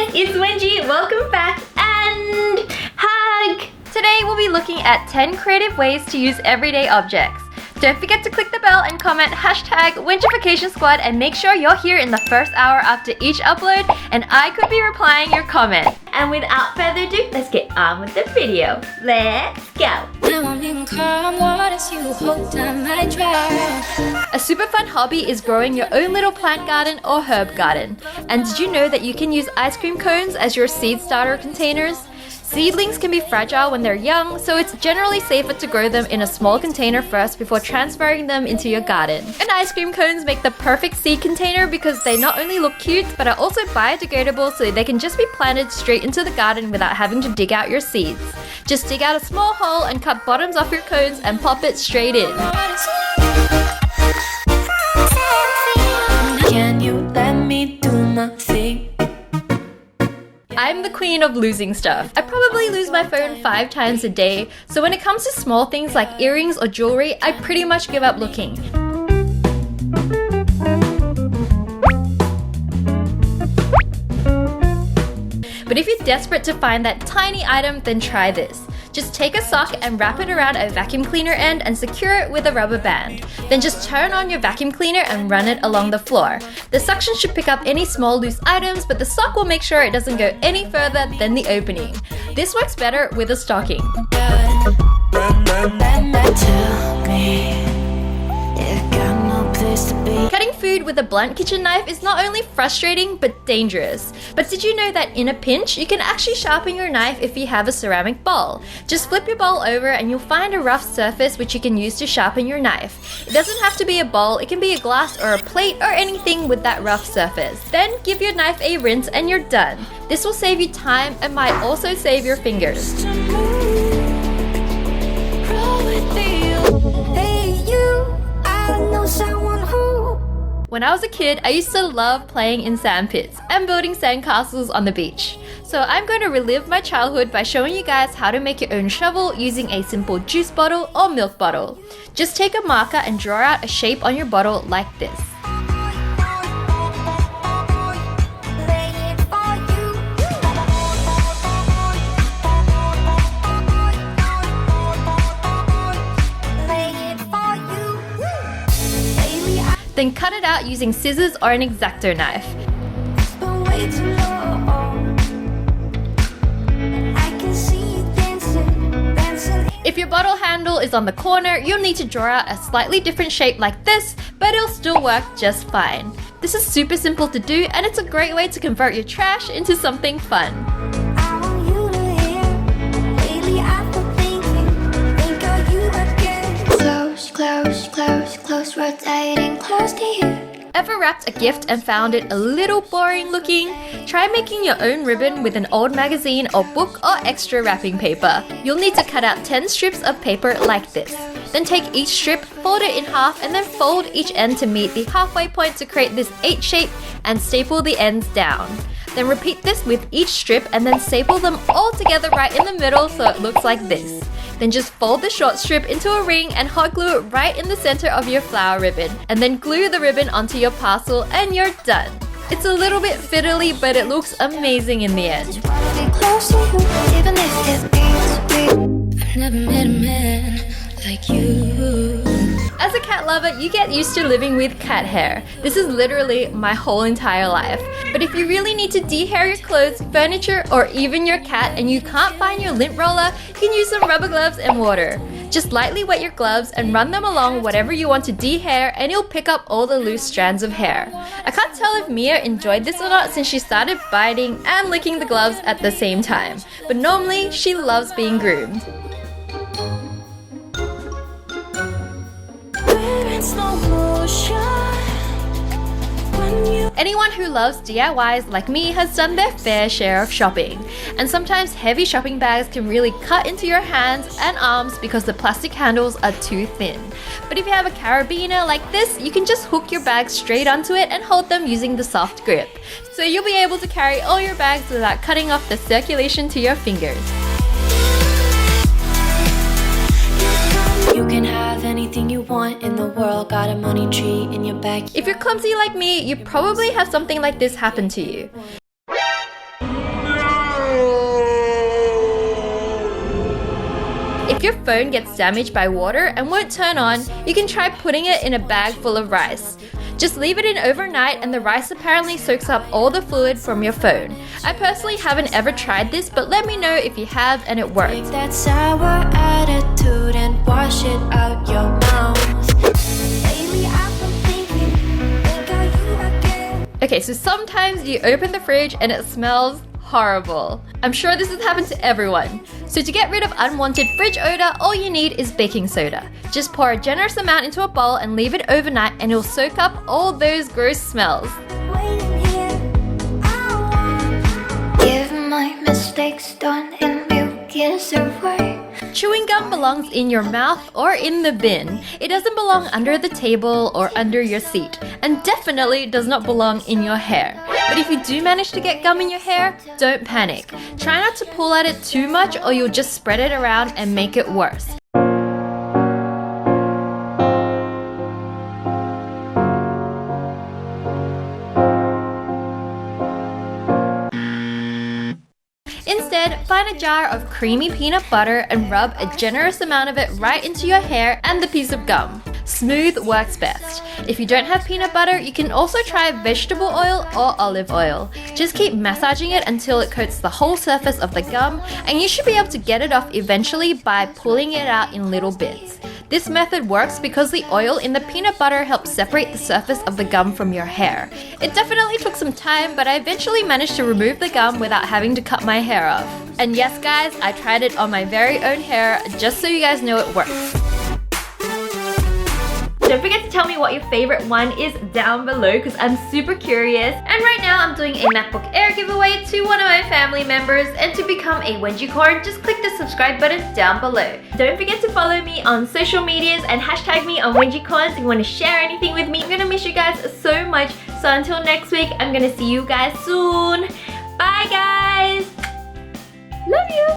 guys, it's Wengie. Welcome back and hug! Today we'll be looking at 10 creative ways to use everyday objects. Don't forget to click the bell and comment #Wengification and make sure you're here in the first hour after each upload and I could be replying your comment. And without further ado, let's get on with the video. Let's go! A super fun hobby is growing your own little plant garden or herb garden. And did you know that you can use ice cream cones as your seed starter containers? Seedlings can be fragile when they're young, so it's generally safer to grow them in a small container first before transferring them into your garden. And ice cream cones make the perfect seed container because they not only look cute, but are also biodegradable, so they can just be planted straight into the garden without having to dig out your seeds. Just dig out a small hole and cut bottoms off your cones and pop it straight in. Can you let me do my thing? I'm the queen of losing stuff. I probably lose my phone 5 times a day, so when it comes to small things like earrings or jewelry, I pretty much give up looking. But if you're desperate to find that tiny item, then try this. Just take a sock and wrap it around a vacuum cleaner end and secure it with a rubber band. Then just turn on your vacuum cleaner and run it along the floor. The suction should pick up any small loose items, but the sock will make sure it doesn't go any further than the opening. This works better with a stocking. Cutting food with a blunt kitchen knife is not only frustrating but dangerous. But did you know that in a pinch, you can actually sharpen your knife if you have a ceramic bowl? Just flip your bowl over and you'll find a rough surface which you can use to sharpen your knife. It doesn't have to be a bowl, it can be a glass or a plate or anything with that rough surface. Then give your knife a rinse and you're done. This will save you time and might also save your fingers. When I was a kid, I used to love playing in sand pits and building sandcastles on the beach. So I'm going to relive my childhood by showing you guys how to make your own shovel using a simple juice bottle or milk bottle. Just take a marker and draw out a shape on your bottle like this. Then cut it out using scissors or an X-Acto knife. If your bottle handle is on the corner, you'll need to draw out a slightly different shape like this, but it'll still work just fine. This is super simple to do and it's a great way to convert your trash into something fun. Close, rotating, close to you. Ever wrapped a gift and found it a little boring looking? Try making your own ribbon with an old magazine or book or extra wrapping paper. You'll need to cut out 10 strips of paper like this. Then take each strip, fold it in half and then fold each end to meet the halfway point to create this H shape and staple the ends down. Then repeat this with each strip and then staple them all together right in the middle so it looks like this. Then just fold the short strip into a ring and hot glue it right in the center of your flower ribbon. And then glue the ribbon onto your parcel and you're done. It's a little bit fiddly, but it looks amazing in the end. I've never met a man like you. As a cat lover, you get used to living with cat hair. This is literally my whole entire life. But if you really need to de-hair your clothes, furniture, or even your cat and you can't find your lint roller, you can use some rubber gloves and water. Just lightly wet your gloves and run them along whatever you want to de-hair and you'll pick up all the loose strands of hair. I can't tell if Mia enjoyed this or not since she started biting and licking the gloves at the same time. But normally, she loves being groomed. Anyone who loves DIYs like me has done their fair share of shopping. And sometimes heavy shopping bags can really cut into your hands and arms because the plastic handles are too thin. But if you have a carabiner like this, you can just hook your bags straight onto it and hold them using the soft grip. So you'll be able to carry all your bags without cutting off the circulation to your fingers. You can have anything you want in the world, got a money tree in your backyard. If you're clumsy like me, you probably have something like this happen to you. If your phone gets damaged by water and won't turn on, you can try putting it in a bag full of rice. Just leave it in overnight and the rice apparently soaks up all the fluid from your phone. I personally haven't ever tried this, but let me know if you have and it works. Take that sour attitude and wash it out your mouth. Lately I've been thinking of you again. Okay, so sometimes you open the fridge and it smells horrible. I'm sure this has happened to everyone. So to get rid of unwanted fridge odor, all you need is baking soda. Just pour a generous amount into a bowl and leave it overnight and it'll soak up all those gross smells. Waiting here, I want give my mistakes done in milk years away. Chewing gum belongs in your mouth or in the bin. It doesn't belong under the table or under your seat, and definitely does not belong in your hair. But if you do manage to get gum in your hair, don't panic. Try not to pull at it too much or you'll just spread it around and make it worse. Instead, find a jar of creamy peanut butter and rub a generous amount of it right into your hair and the piece of gum. Smooth works best. If you don't have peanut butter, you can also try vegetable oil or olive oil. Just keep massaging it until it coats the whole surface of the gum, and you should be able to get it off eventually by pulling it out in little bits. This method works because the oil in the peanut butter helps separate the surface of the gum from your hair. It definitely took some time, but I eventually managed to remove the gum without having to cut my hair off. And yes guys, I tried it on my very own hair just so you guys know it works. Don't forget to tell me what your favorite one is down below because I'm super curious. And right now I'm doing a MacBook Air giveaway to one of my family members, and to become a Wengie corn, just click the subscribe button down below. Don't forget to follow me on social medias and hashtag me on Wengie corns if you want to share anything with me. I'm gonna miss you guys so much, so until next week, I'm gonna see you guys soon. Bye guys! Love you!